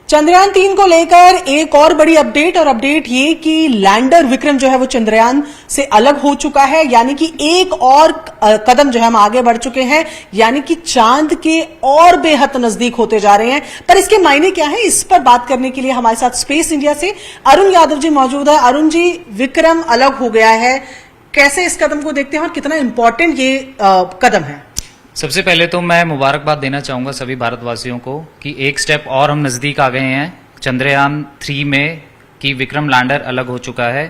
चंद्रयान 3 को लेकर एक और बड़ी अपडेट, और अपडेट ये कि लैंडर विक्रम जो है वो चंद्रयान से अलग हो चुका है, यानी कि एक और कदम जो है हम आगे बढ़ चुके हैं, यानी कि चांद के और बेहद नजदीक होते जा रहे हैं। पर इसके मायने क्या है, इस पर बात करने के लिए हमारे साथ स्पेस इंडिया से अरुण यादव जी मौजूद है। अरुण जी, विक्रम अलग हो गया है, कैसे इस कदम को देखते हैं और कितना इंपॉर्टेंट ये कदम है? सबसे पहले तो मैं मुबारकबाद देना चाहूंगा सभी भारतवासियों को कि एक स्टेप और हम नजदीक आ गए हैं चंद्रयान 3 में, कि विक्रम लैंडर अलग हो चुका है।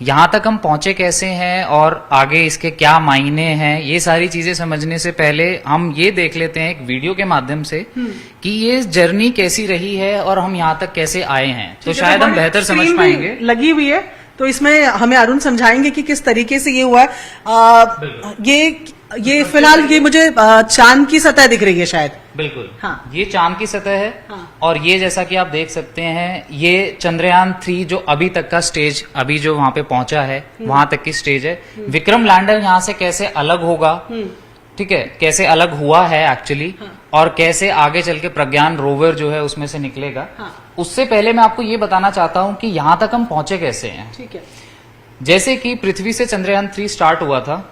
यहाँ तक हम पहुंचे कैसे हैं और आगे इसके क्या मायने हैं, ये सारी चीजें समझने से पहले हम ये देख लेते हैं एक वीडियो के माध्यम से कि ये जर्नी कैसी रही है और हम यहाँ तक कैसे आए हैं, तो शायद हम बेहतर समझ पाएंगे। लगी हुई है तो इसमें हमें अरुण समझाएंगे कि किस तरीके से ये हुआ है। ये फिलहाल ये मुझे चांद की सतह दिख रही है शायद। बिल्कुल, हाँ। ये चांद की सतह है। हाँ। और ये जैसा कि आप देख सकते हैं, ये चंद्रयान 3 जो अभी तक का स्टेज, अभी जो वहां पे पहुंचा है वहां तक की स्टेज है। विक्रम लैंडर यहाँ से कैसे अलग होगा, ठीक है, कैसे अलग हुआ है एक्चुअली, और कैसे आगे चल के प्रज्ञान रोवर जो है उसमें से निकलेगा। उससे पहले मैं आपको ये बताना चाहता हूं कि यहाँ तक हम पहुंचे कैसे हैं। ठीक है। जैसे कि पृथ्वी से चंद्रयान 3 स्टार्ट हुआ था,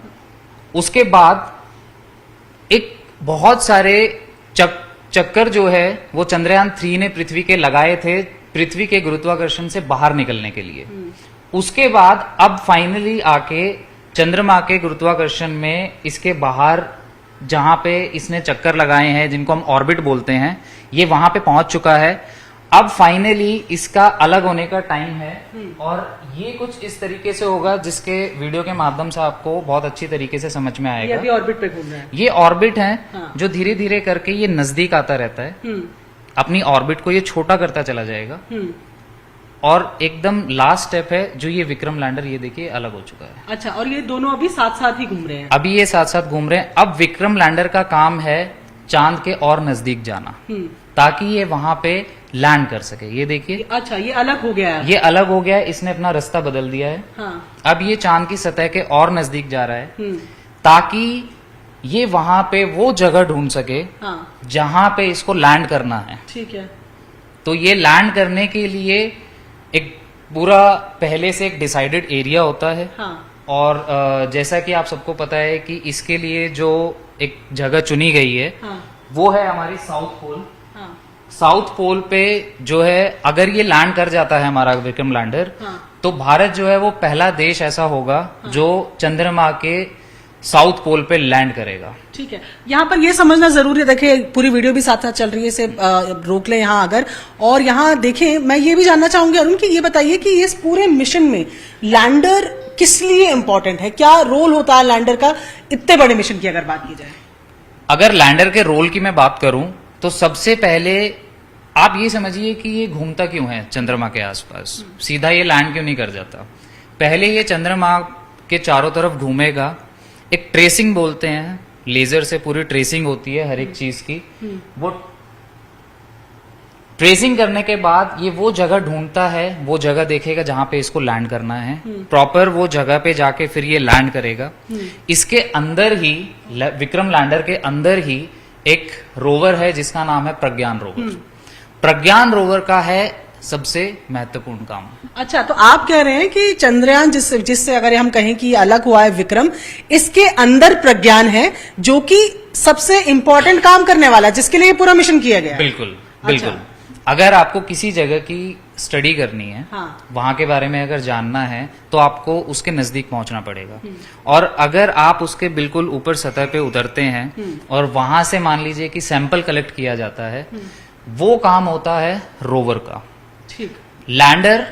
उसके बाद एक बहुत सारे चक्कर जो है वो चंद्रयान 3 ने पृथ्वी के लगाए थे, पृथ्वी के गुरुत्वाकर्षण से बाहर निकलने के लिए। उसके बाद अब फाइनली आके चंद्रमा के गुरुत्वाकर्षण में इसके बाहर जहां पे इसने चक्कर लगाए हैं, जिनको हम ऑर्बिट बोलते हैं, ये वहां पे पहुंच चुका है। अब फाइनली इसका अलग होने का टाइम है, और ये कुछ इस तरीके से होगा जिसके वीडियो के माध्यम से आपको बहुत अच्छी तरीके से समझ में आएगा। ये अभी ऑर्बिट पे घूम रहा है। ये ऑर्बिट है। हाँ। जो धीरे धीरे करके ये नजदीक आता रहता है, अपनी ऑर्बिट को ये छोटा करता चला जाएगा, और एकदम लास्ट स्टेप है जो ये विक्रम लैंडर, ये देखिए अलग हो चुका है। अच्छा, और ये दोनों अभी साथ साथ ही घूम रहे हैं? अभी ये साथ साथ घूम रहे हैं। अब विक्रम लैंडर का काम है चांद के और नजदीक जाना, ताकि ये वहां पे लैंड कर सके। ये देखिए, अच्छा, ये अलग हो गया है। ये अलग हो गया है, इसने अपना रास्ता बदल दिया है। हाँ। अब ये चांद की सतह के और नजदीक जा रहा है, ताकि ये वहां पे वो जगह ढूंढ सके जहां पे इसको लैंड करना है। ठीक है। तो ये लैंड करने के लिए एक पूरा पहले से एक डिसाइडेड एरिया होता है। और जैसा कि आप सबको पता है कि इसके लिए जो एक जगह चुनी गई है, वो है हमारी साउथ पोल। साउथ पोल पे जो है, अगर ये लैंड कर जाता है हमारा विक्रम लैंडर, तो भारत जो है वो पहला देश ऐसा होगा जो चंद्रमा के साउथ पोल पे लैंड करेगा। ठीक है, यहाँ पर ये समझना जरूरी है। देखिए, पूरी वीडियो भी साथ साथ चल रही है, इसे रोक ले यहाँ अगर। और यहाँ देखें, मैं ये भी जानना चाहूंगी अरुण कि ये बताइए कि इस पूरे मिशन में लैंडर किस लिए इंपॉर्टेंट है, क्या रोल होता है लैंडर का इतने बड़े मिशन की अगर बात की जाए? अगर लैंडर के रोल की मैं बात करूं तो सबसे पहले आप ये समझिए कि ये घूमता क्यों है चंद्रमा के आसपास, सीधा ये लैंड क्यों नहीं कर जाता। पहले ये चंद्रमा के चारों तरफ घूमेगा, एक ट्रेसिंग बोलते हैं, लेजर से पूरी ट्रेसिंग होती है हर एक चीज की। वो ट्रेसिंग करने के बाद ये वो जगह ढूंढता है, वो जगह देखेगा जहां पे इसको लैंड करना है, प्रॉपर वो जगह पे जाके फिर ये लैंड करेगा। इसके अंदर ही, विक्रम लैंडर के अंदर ही एक रोवर है जिसका नाम है प्रज्ञान रोवर। प्रज्ञान रोवर का है सबसे महत्वपूर्ण काम। अच्छा, तो आप कह रहे हैं कि चंद्रयान जिससे अगर हम कहें कि अलग हुआ है विक्रम, इसके अंदर प्रज्ञान है जो कि सबसे इंपॉर्टेंट काम करने वाला है, जिसके लिए पूरा मिशन किया गया है। बिल्कुल बिल्कुल। अच्छा। अगर आपको किसी जगह की स्टडी करनी है, वहां के बारे में अगर जानना है, तो आपको उसके नजदीक पहुंचना पड़ेगा। और अगर आप उसके बिल्कुल ऊपर सतह पे उतरते हैं और वहां से मान लीजिए कि सैंपल कलेक्ट किया जाता है, वो काम होता है रोवर का। ठीक। लैंडर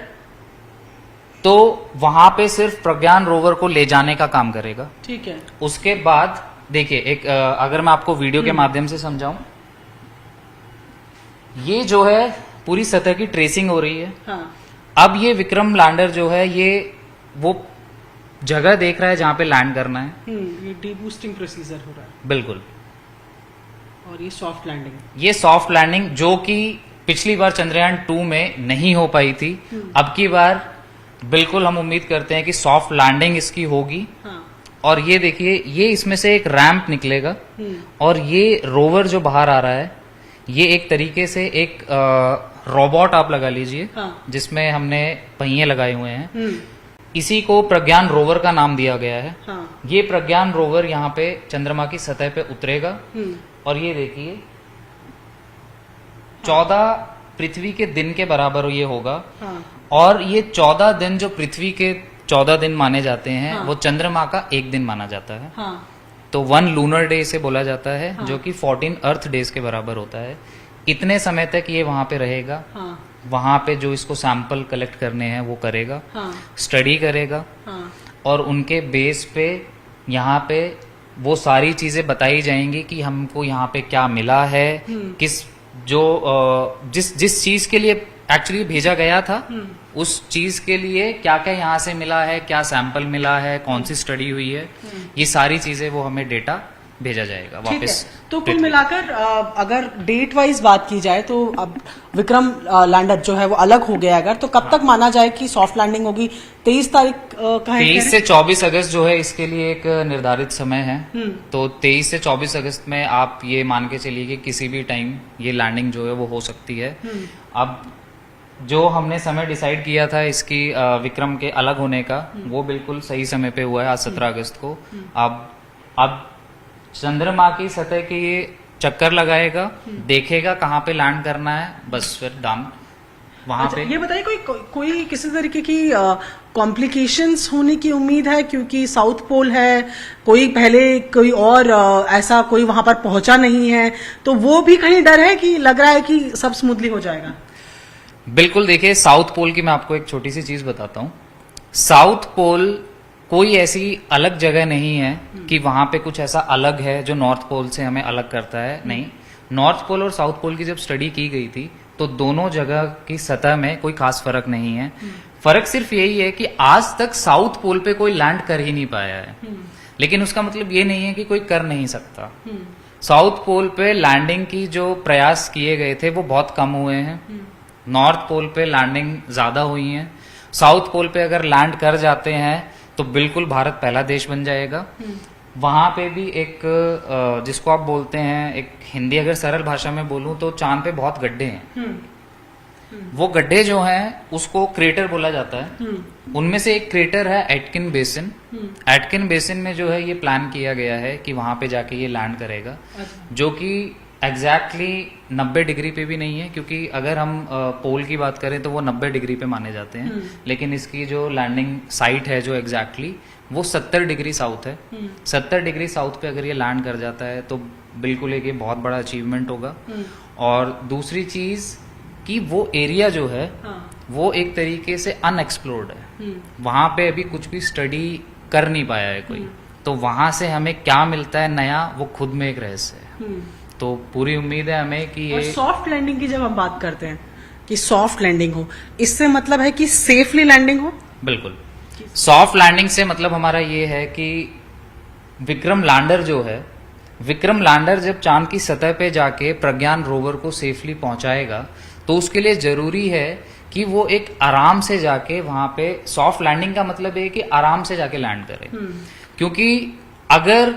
तो वहां पे सिर्फ प्रज्ञान रोवर को ले जाने का काम करेगा। ठीक है। उसके बाद देखिए, एक अगर मैं आपको वीडियो के माध्यम से समझाऊं, ये जो है पूरी सतह की ट्रेसिंग हो रही है। अब ये विक्रम लैंडर जो है, ये वो जगह देख रहा है जहां पे लैंड करना है। ये डीबूस्टिंग प्रोसीजर हो रहा है। बिल्कुल। और ये सॉफ्ट लैंडिंग, ये सॉफ्ट लैंडिंग जो कि पिछली बार चंद्रयान 2 में नहीं हो पाई थी, अब की बार बिल्कुल हम उम्मीद करते हैं कि सॉफ्ट लैंडिंग इसकी होगी। और ये देखिए, ये इसमें से एक रैंप निकलेगा और ये रोवर जो बाहर आ रहा है, ये एक तरीके से एक रोबोट आप लगा लीजिए, हाँ। जिसमें हमने पहिए लगाए हुए हैं। इसी को प्रज्ञान रोवर का नाम दिया गया है। हाँ। ये प्रज्ञान रोवर यहाँ पे चंद्रमा की सतह पे उतरेगा और ये देखिए 14 पृथ्वी के दिन के बराबर ये होगा। हाँ। और ये 14 दिन जो पृथ्वी के 14 दिन माने जाते हैं, हाँ। वो चंद्रमा का एक दिन माना जाता है। हाँ। तो 1 लूनर डे इसे बोला जाता है, हाँ। जो कि 14 अर्थ डेज के बराबर होता है। इतने समय तक ये वहां पे रहेगा। हाँ। वहां पे जो इसको सैंपल कलेक्ट करने हैं वो करेगा, हाँ। स्टडी करेगा, हाँ। और उनके बेस पे यहाँ पे वो सारी चीजें बताई जाएंगी कि हमको यहाँ पे क्या मिला है, किस जो जिस चीज के लिए एक्चुअली भेजा गया था, उस चीज के लिए क्या क्या यहाँ से मिला है, क्या सैंपल मिला है, कौन सी स्टडी हुई है, ये सारी चीजें वो हमें डेटा भेजा जाएगा ठीक है। वापस। तो कुल मिलाकर अगर डेट वाइज बात की जाए तो अब विक्रम लैंडर जो है वो अलग हो गया, अगर तो कब तक माना जाए कि सॉफ्ट लैंडिंग होगी? 23 तारीख का है? 23 से 24 अगस्त जो है इसके लिए एक निर्धारित समय है। तो 23 से 24 अगस्त में आप ये मान के चलिए कि किसी भी टाइम ये लैंडिंग जो है वो हो सकती है। अब जो हमने समय डिसाइड किया था इसकी विक्रम के अलग होने का, वो बिल्कुल सही समय पे हुआ है, आज 17 अगस्त को। अब चंद्रमा की सतह के ये चक्कर लगाएगा, देखेगा कहाँ पे लैंड करना है, बस फिर डन वहां अच्छा, पे। ये बताइए कोई किसी तरीके की कॉम्प्लिकेशंस होने की उम्मीद है? क्योंकि साउथ पोल है, कोई पहले कोई और ऐसा कोई वहां पर पहुंचा नहीं है, तो वो भी कहीं डर है कि लग रहा है कि सब स्मूथली हो जाएगा? बिल्कुल, देखिए साउथ पोल की मैं आपको एक छोटी सी चीज बताता हूँ। साउथ पोल कोई ऐसी अलग जगह नहीं है कि वहां पे कुछ ऐसा अलग है जो नॉर्थ पोल से हमें अलग करता है। नहीं, नॉर्थ पोल और साउथ पोल की जब स्टडी की गई थी तो दोनों जगह की सतह में कोई खास फर्क नहीं है। फर्क सिर्फ यही है कि आज तक साउथ पोल पे कोई लैंड कर ही नहीं पाया है, लेकिन उसका मतलब ये नहीं है कि कोई कर नहीं सकता। साउथ पोल पे लैंडिंग की जो प्रयास किए गए थे वो बहुत कम हुए हैं। नॉर्थ पोल पे लैंडिंग ज्यादा हुई है। साउथ पोल पे अगर लैंड कर जाते हैं तो बिल्कुल भारत पहला देश बन जाएगा। वहां पे भी एक जिसको आप बोलते हैं, एक हिंदी अगर सरल भाषा में बोलूं तो चांद पे बहुत गड्ढे हैं। वो गड्ढे जो हैं उसको क्रेटर बोला जाता है। उनमें से एक क्रेटर है एटकिन बेसिन। एटकिन बेसिन में जो है ये प्लान किया गया है कि वहां पे जाके ये लैंड करेगा, जो कि एग्जैक्टली 90 डिग्री पे भी नहीं है, क्योंकि अगर हम पोल की बात करें तो वो 90 डिग्री पे माने जाते हैं, लेकिन इसकी जो लैंडिंग साइट है जो एग्जैक्टली वो 70 डिग्री साउथ है। 70 डिग्री साउथ पे अगर ये लैंड कर जाता है तो बिल्कुल एक ये बहुत बड़ा अचीवमेंट होगा। और दूसरी चीज कि वो एरिया जो है वो एक तरीके से अनएक्सप्लोर्ड है। वहां पे अभी कुछ भी स्टडी कर नहीं पाया है कोई, तो वहां से हमें क्या मिलता है नया, वो खुद में एक रहस्य है। तो पूरी उम्मीद है हमें कि ये सॉफ्ट लैंडिंग की जब हम बात करते हैं कि सॉफ्ट लैंडिंग हो, इससे मतलब है कि सेफली लैंडिंग हो? बिल्कुल, सॉफ्ट लैंडिंग से मतलब हमारा ये है कि विक्रम लैंडर जो है, विक्रम लैंडर जब चांद की सतह पे जाके प्रज्ञान रोवर को सेफली पहुंचाएगा तो उसके लिए जरूरी है कि वो एक आराम से जाके वहां पे, सॉफ्ट लैंडिंग का मतलब है कि आराम से जाके लैंड करे। क्योंकि अगर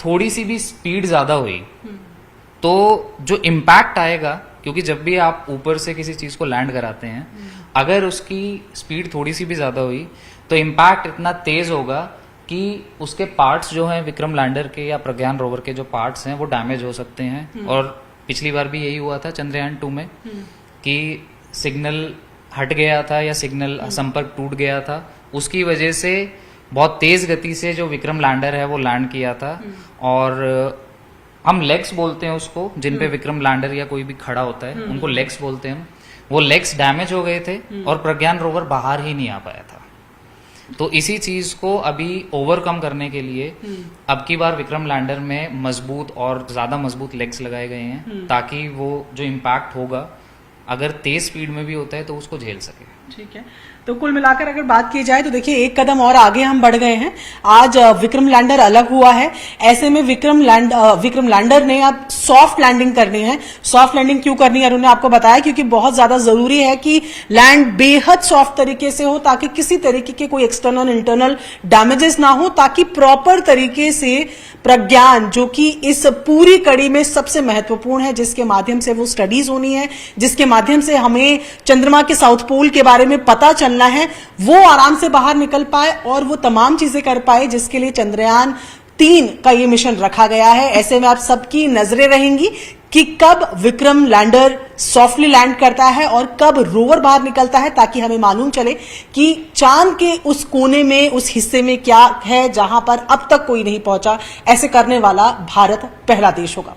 थोड़ी सी भी स्पीड ज्यादा हुई तो जो इम्पैक्ट आएगा, क्योंकि जब भी आप ऊपर से किसी चीज को लैंड कराते हैं, अगर उसकी स्पीड थोड़ी सी भी ज्यादा हुई तो इम्पैक्ट इतना तेज होगा कि उसके पार्ट्स जो हैं विक्रम लैंडर के या प्रज्ञान रोवर के जो पार्ट्स हैं वो डैमेज हो सकते हैं। और पिछली बार भी यही हुआ था चंद्रयान 2 में कि सिग्नल हट गया था या सिग्नल संपर्क टूट गया था, उसकी वजह से बहुत तेज गति से जो विक्रम लैंडर है वो लैंड किया था। और हम लेग्स बोलते हैं उसको, जिन पे विक्रम लैंडर या कोई भी खड़ा होता है उनको लेग्स बोलते हैं। वो लेग्स डैमेज हो गए थे और प्रज्ञान रोवर बाहर ही नहीं आ पाया था। तो इसी चीज को अभी ओवरकम करने के लिए अब की बार विक्रम लैंडर में मजबूत और ज्यादा मजबूत लेग्स लगाए गए हैं, ताकि वो जो इम्पैक्ट होगा अगर तेज स्पीड में भी होता है तो उसको झेल सके। ठीक है, तो कुल मिलाकर अगर बात की जाए तो देखिए एक कदम और आगे हम बढ़ गए हैं। आज विक्रम लैंडर अलग हुआ है, ऐसे में विक्रम लैंडर ने अब सॉफ्ट लैंडिंग करनी है। सॉफ्ट लैंडिंग क्यों करनी है उन्होंने आपको बताया, क्योंकि बहुत ज्यादा जरूरी है कि लैंड बेहद सॉफ्ट तरीके से हो, ताकि किसी तरीके के कोई एक्सटर्नल इंटरनल डैमेजेस ना हो, ताकि प्रॉपर तरीके से प्रज्ञान, जो कि इस पूरी कड़ी में सबसे महत्वपूर्ण है, जिसके माध्यम से वो स्टडीज होनी है, जिसके माध्यम से हमें चंद्रमा के साउथ पोल के बारे में पता चलना है, वो आराम से बाहर निकल पाए और वो तमाम चीजें कर पाए जिसके लिए चंद्रयान 3 का ये मिशन रखा गया है। ऐसे में आप सबकी नजरें रहेंगी कि कब विक्रम लैंडर सॉफ्टली लैंड करता है और कब रोवर बाहर निकलता है, ताकि हमें मालूम चले कि चांद के उस कोने में, उस हिस्से में क्या है जहां पर अब तक कोई नहीं पहुंचा। ऐसे करने वाला भारत पहला देश होगा।